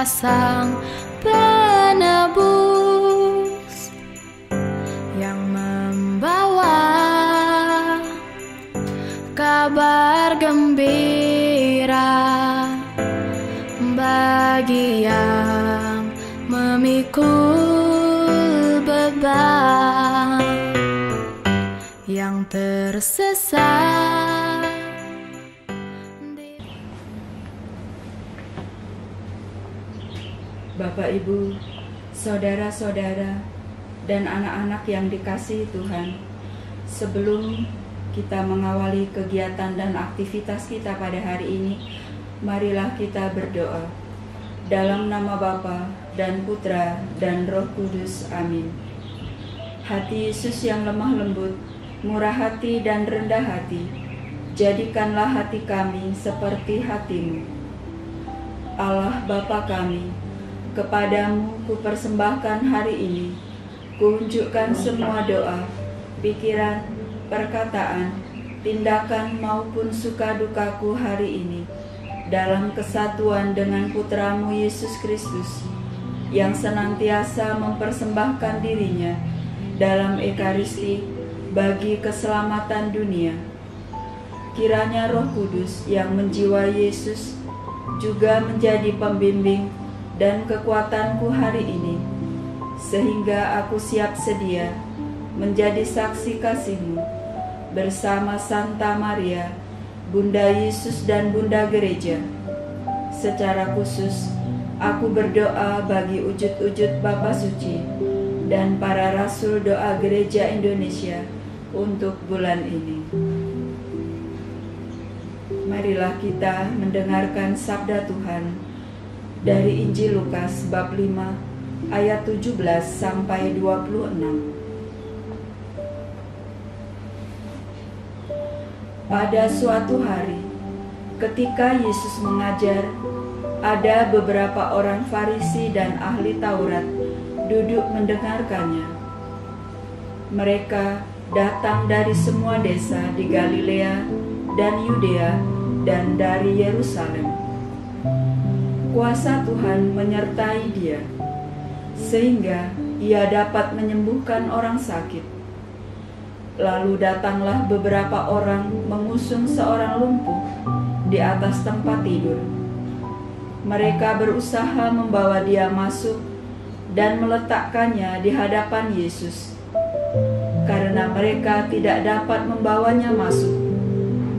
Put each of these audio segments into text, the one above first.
Sang Penebus yang membawa kabar gembira bagi yang memikul beban, yang tersesat. Bapak, Ibu, saudara-saudara, dan anak-anak yang dikasihi Tuhan, sebelum kita mengawali kegiatan dan aktivitas kita pada hari ini, marilah kita berdoa. Dalam nama Bapa dan Putra dan Roh Kudus, amin. Hati Yesus yang lemah lembut, murah hati dan rendah hati, jadikanlah hati kami seperti hati-Mu. Allah Bapa kami, kepadamu kupersembahkan hari ini, kuunjukkan semua doa, pikiran, perkataan, tindakan maupun suka dukaku hari ini, dalam kesatuan dengan Putramu Yesus Kristus, yang senantiasa mempersembahkan dirinya dalam Ekaristi bagi keselamatan dunia. Kiranya Roh Kudus yang menjiwai Yesus juga menjadi pembimbing dan kekuatanku hari ini, sehingga aku siap sedia menjadi saksi kasih-Mu bersama Santa Maria, Bunda Yesus dan Bunda Gereja. Secara khusus, aku berdoa bagi wujud-wujud Bapa Suci dan para Rasul Doa Gereja Indonesia untuk bulan ini. Marilah kita mendengarkan sabda Tuhan dari Injil Lukas bab 5 ayat 17 sampai 26. Pada suatu hari, ketika Yesus mengajar, ada beberapa orang Farisi dan ahli Taurat duduk mendengarkannya. Mereka datang dari semua desa di Galilea dan Yudea dan dari Yerusalem. Kuasa Tuhan menyertai dia, sehingga ia dapat menyembuhkan orang sakit. Lalu datanglah beberapa orang mengusung seorang lumpuh di atas tempat tidur. Mereka berusaha membawa dia masuk dan meletakkannya di hadapan Yesus. Karena mereka tidak dapat membawanya masuk,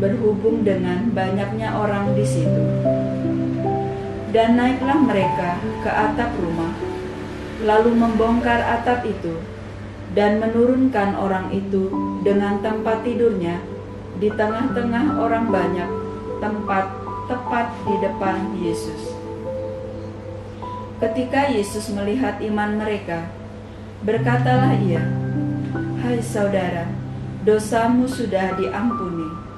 berhubung dengan banyaknya orang di situ. Dan naiklah mereka ke atap rumah, lalu membongkar atap itu, dan menurunkan orang itu dengan tempat tidurnya di tengah-tengah orang banyak, tempat tepat di depan Yesus. Ketika Yesus melihat iman mereka, berkatalah ia, "Hai saudara, dosamu sudah diampuni."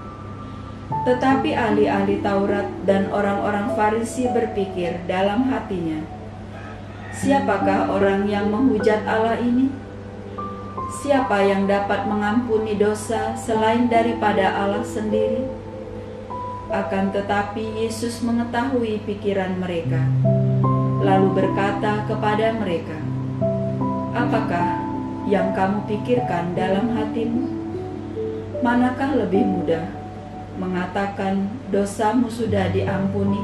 Tetapi ahli-ahli Taurat dan orang-orang Farisi berpikir dalam hatinya, "Siapakah orang yang menghujat Allah ini? Siapa yang dapat mengampuni dosa selain daripada Allah sendiri?" Akan tetapi Yesus mengetahui pikiran mereka, lalu berkata kepada mereka, "Apakah yang kamu pikirkan dalam hatimu? Manakah lebih mudah, mengatakan dosamu sudah diampuni,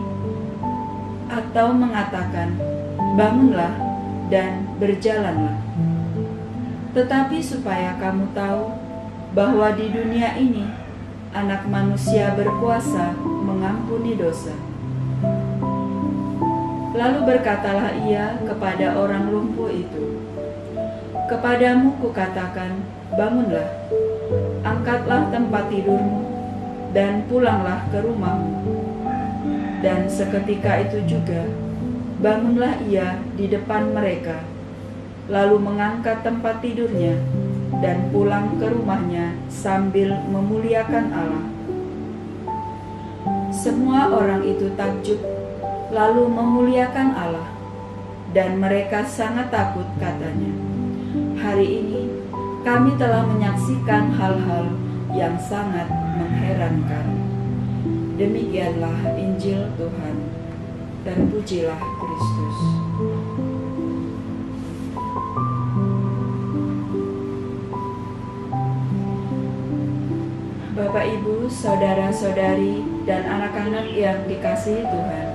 atau mengatakan bangunlah dan berjalanlah? Tetapi supaya kamu tahu bahwa di dunia ini Anak Manusia berkuasa mengampuni dosa." Lalu berkatalah ia kepada orang lumpuh itu, "Kepadamu kukatakan, bangunlah, angkatlah tempat tidurmu, dan pulanglah ke rumahmu." Dan seketika itu juga bangunlah ia di depan mereka, lalu mengangkat tempat tidurnya dan pulang ke rumahnya sambil memuliakan Allah. Semua orang itu takjub, lalu memuliakan Allah, dan mereka sangat takut, katanya, "Hari ini kami telah menyaksikan hal-hal yang sangat mengherankan." Demikianlah Injil Tuhan. Terpujilah Kristus. Bapak, Ibu, saudara-saudari, dan anak-anak yang dikasihi Tuhan,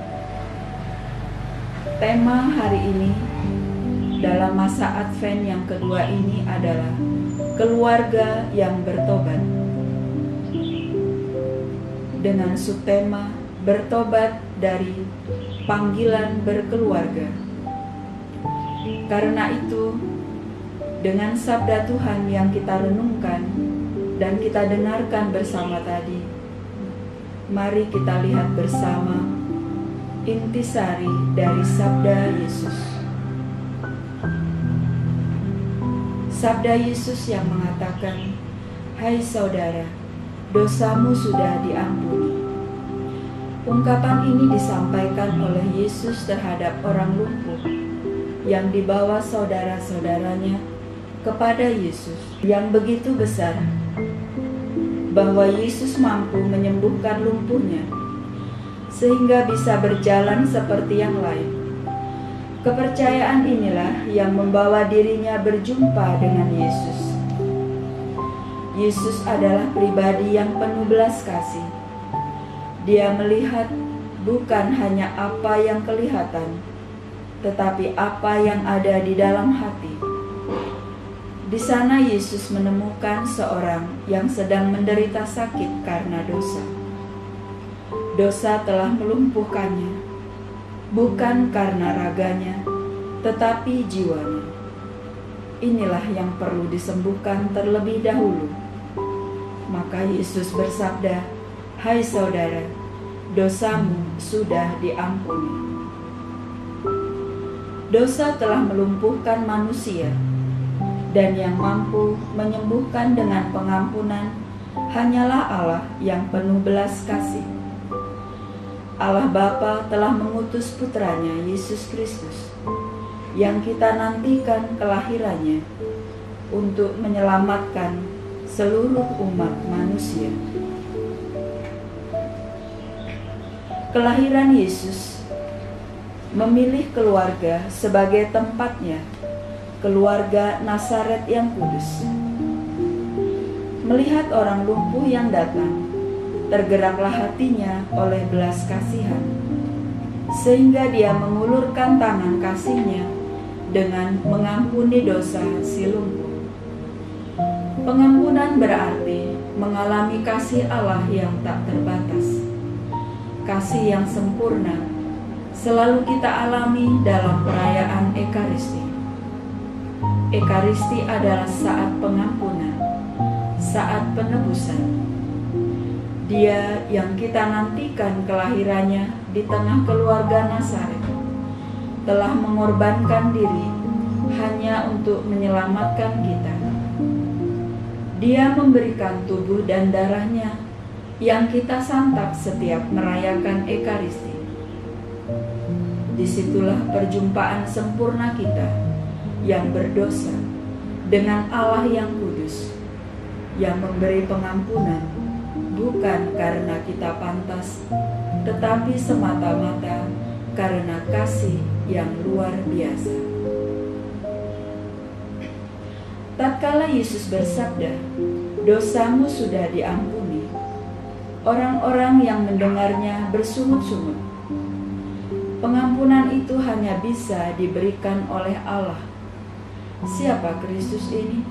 tema hari ini dalam masa Advent yang kedua ini adalah keluarga yang bertobat, dengan subtema bertobat dari panggilan berkeluarga. Karena itu, dengan sabda Tuhan yang kita renungkan dan kita dengarkan bersama tadi, mari kita lihat bersama intisari dari sabda Yesus. Sabda Yesus yang mengatakan, "Hai saudara, dosamu sudah diampuni." Ungkapan ini disampaikan oleh Yesus terhadap orang lumpuh yang dibawa saudara-saudaranya kepada Yesus yang begitu besar bahwa Yesus mampu menyembuhkan lumpuhnya sehingga bisa berjalan seperti yang lain. Kepercayaan inilah yang membawa dirinya berjumpa dengan Yesus. Yesus adalah pribadi yang penuh belas kasih. Dia melihat bukan hanya apa yang kelihatan, tetapi apa yang ada di dalam hati. Di sana Yesus menemukan seorang yang sedang menderita sakit karena dosa. Dosa telah melumpuhkannya, bukan karena raganya, tetapi jiwanya. Inilah yang perlu disembuhkan terlebih dahulu. Maka Yesus bersabda, "Hai saudara, dosamu sudah diampuni." Dosa telah melumpuhkan manusia, dan yang mampu menyembuhkan dengan pengampunan hanyalah Allah yang penuh belas kasih. Allah Bapa telah mengutus putranya Yesus Kristus yang kita nantikan kelahirannya untuk menyelamatkan seluruh umat manusia. Kelahiran Yesus memilih keluarga sebagai tempatnya, keluarga Nazaret yang kudus. Melihat orang lumpuh yang datang, tergeraklah hatinya oleh belas kasihan, sehingga dia mengulurkan tangan kasihnya dengan mengampuni dosa si lumpuh. Pengampunan berarti mengalami kasih Allah yang tak terbatas. Kasih yang sempurna selalu kita alami dalam perayaan Ekaristi. Ekaristi adalah saat pengampunan, saat penebusan. Dia yang kita nantikan kelahirannya di tengah keluarga Nazaret telah mengorbankan diri hanya untuk menyelamatkan kita. Dia memberikan tubuh dan darahnya yang kita santap setiap merayakan Ekaristi. Disitulah perjumpaan sempurna kita yang berdosa dengan Allah yang kudus, yang memberi pengampunan bukan karena kita pantas, tetapi semata-mata karena kasih yang luar biasa. Tatkala Yesus bersabda, "Dosamu sudah diampuni," orang-orang yang mendengarnya bersungut-sungut. Pengampunan itu hanya bisa diberikan oleh Allah. Siapa Kristus ini?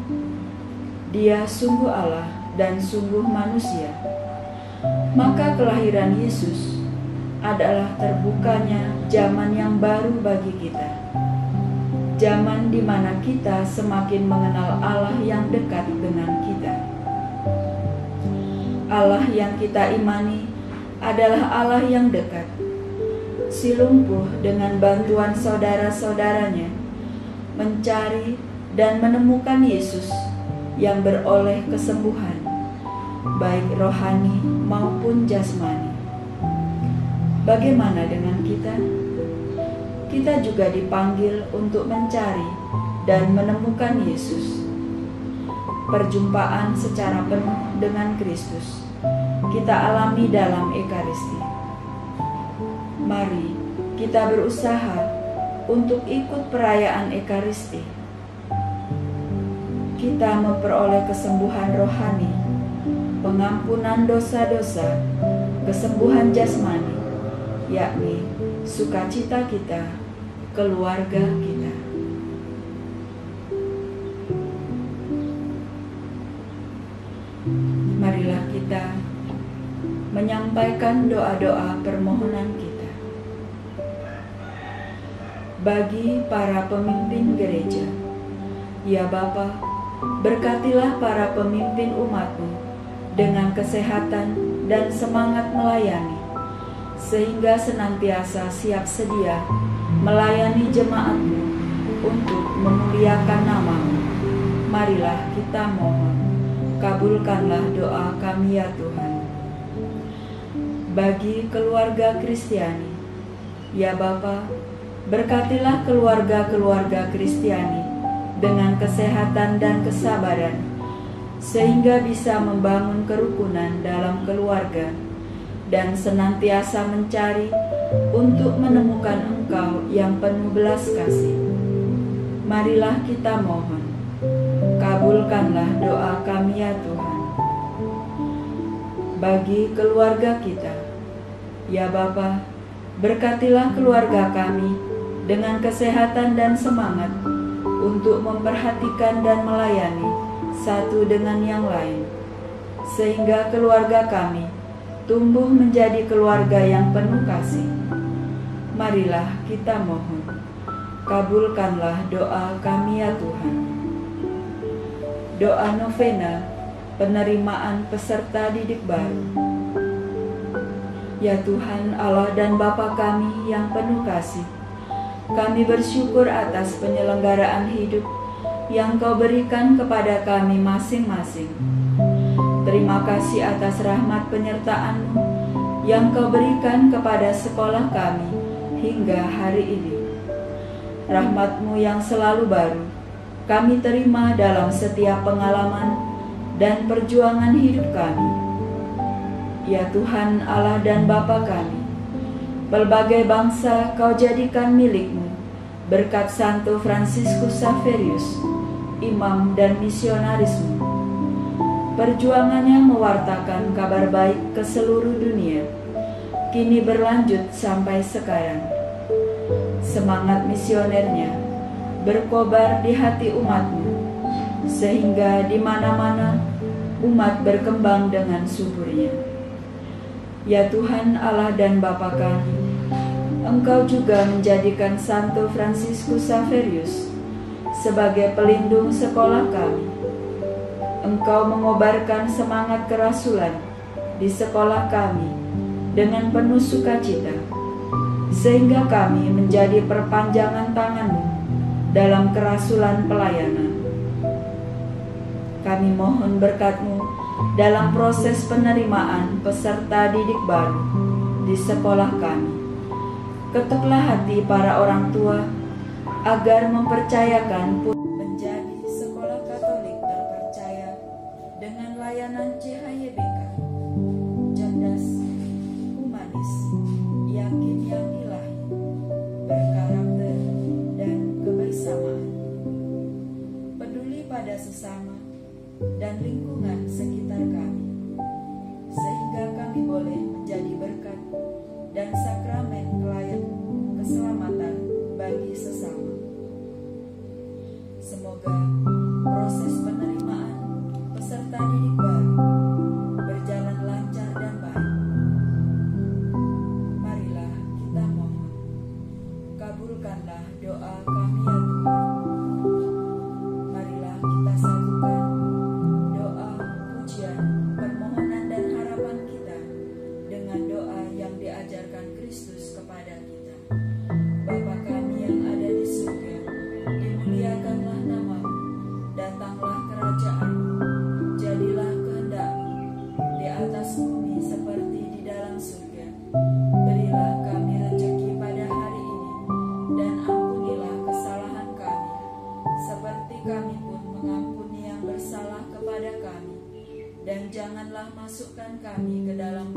Dia sungguh Allah dan sungguh manusia. Maka kelahiran Yesus adalah terbukanya zaman yang baru bagi kita. Zaman di mana kita semakin mengenal Allah yang dekat dengan kita. Allah yang kita imani adalah Allah yang dekat. Si lumpuh dengan bantuan saudara-saudaranya mencari dan menemukan Yesus yang beroleh kesembuhan, baik rohani maupun jasmani. Bagaimana dengan kita? Kita juga dipanggil untuk mencari dan menemukan Yesus. Perjumpaan secara penuh dengan Kristus kita alami dalam Ekaristi. Mari kita berusaha untuk ikut perayaan Ekaristi. Kita memperoleh kesembuhan rohani, pengampunan dosa-dosa, kesembuhan jasmani, yakni sukacita kita, keluarga kita. Marilah kita menyampaikan doa-doa permohonan kita. Bagi para pemimpin gereja, ya Bapa, berkatilah para pemimpin umat-Mu dengan kesehatan dan semangat melayani, sehingga senantiasa siap sedia melayani jemaat-Mu untuk memuliakan nama-Mu. Marilah kita mohon, kabulkanlah doa kami ya Tuhan. Bagi keluarga Kristiani, ya Bapa, berkatilah keluarga-keluarga Kristiani dengan kesehatan dan kesabaran, sehingga bisa membangun kerukunan dalam keluarga dan senantiasa mencari untuk menemukan Engkau yang penuh belas kasih. Marilah kita mohon, kabulkanlah doa kami ya Tuhan. Bagi keluarga kita, ya Bapa, berkatilah keluarga kami dengan kesehatan dan semangat untuk memperhatikan dan melayani satu dengan yang lain, sehingga keluarga kami tumbuh menjadi keluarga yang penuh kasih. Marilah kita mohon, kabulkanlah doa kami ya Tuhan. Doa novena penerimaan peserta didik baru. Ya Tuhan Allah dan Bapa kami yang penuh kasih, kami bersyukur atas penyelenggaraan hidup yang Kau berikan kepada kami masing-masing. Terima kasih atas rahmat penyertaan-Mu yang Kau berikan kepada sekolah kami hingga hari ini. Rahmat-Mu yang selalu baru kami terima dalam setiap pengalaman dan perjuangan hidup kami. Ya Tuhan Allah dan Bapa kami, berbagai bangsa Kau jadikan milik-Mu berkat Santo Fransiskus Xaverius, imam dan misionaris-Mu. Perjuangannya mewartakan kabar baik ke seluruh dunia, kini berlanjut sampai sekarang. Semangat misionernya berkobar di hati umat-Mu, sehingga di mana-mana umat berkembang dengan suburnya. Ya Tuhan Allah dan Bapa kami, Engkau juga menjadikan Santo Fransiskus Xaverius sebagai pelindung sekolah kami. Engkau mengobarkan semangat kerasulan di sekolah kami dengan penuh sukacita, sehingga kami menjadi perpanjangan tangan-Mu dalam kerasulan pelayanan. Kami mohon berkat-Mu dalam proses penerimaan peserta didik baru di sekolah kami. Ketuklah hati para orang tua agar mempercayakan menjadi sekolah Katolik terpercaya dengan layanan CHYBK, cerdas, humanis, yakin yang ilahi, berkarakter dan kebersamaan, peduli pada sesama dan lingkungan sekitar kami, sehingga kami boleh menjadi berkat dan sakramen keselamatan bagi sesama. Semoga proses penerimaan peserta didik baru berjalan lancar dan baik. Marilah kita mohon, kabulkanlah doa kami ya Tuhan. Marilah kita satukan doa, pujian, permohonan dan harapan kita dengan doa yang diajarkan Kristus kepada kita. Bapa kami yang ada di surga, dimuliakanlah nama-Mu, datanglah kerajaan-Mu, jadilah kehendak-Mu di atas bumi seperti di dalam surga. Berilah kami rezeki pada hari ini, dan ampunilah kesalahan kami, seperti kami pun mengampuni yang bersalah kepada kami. Dan janganlah masukkan kami ke dalam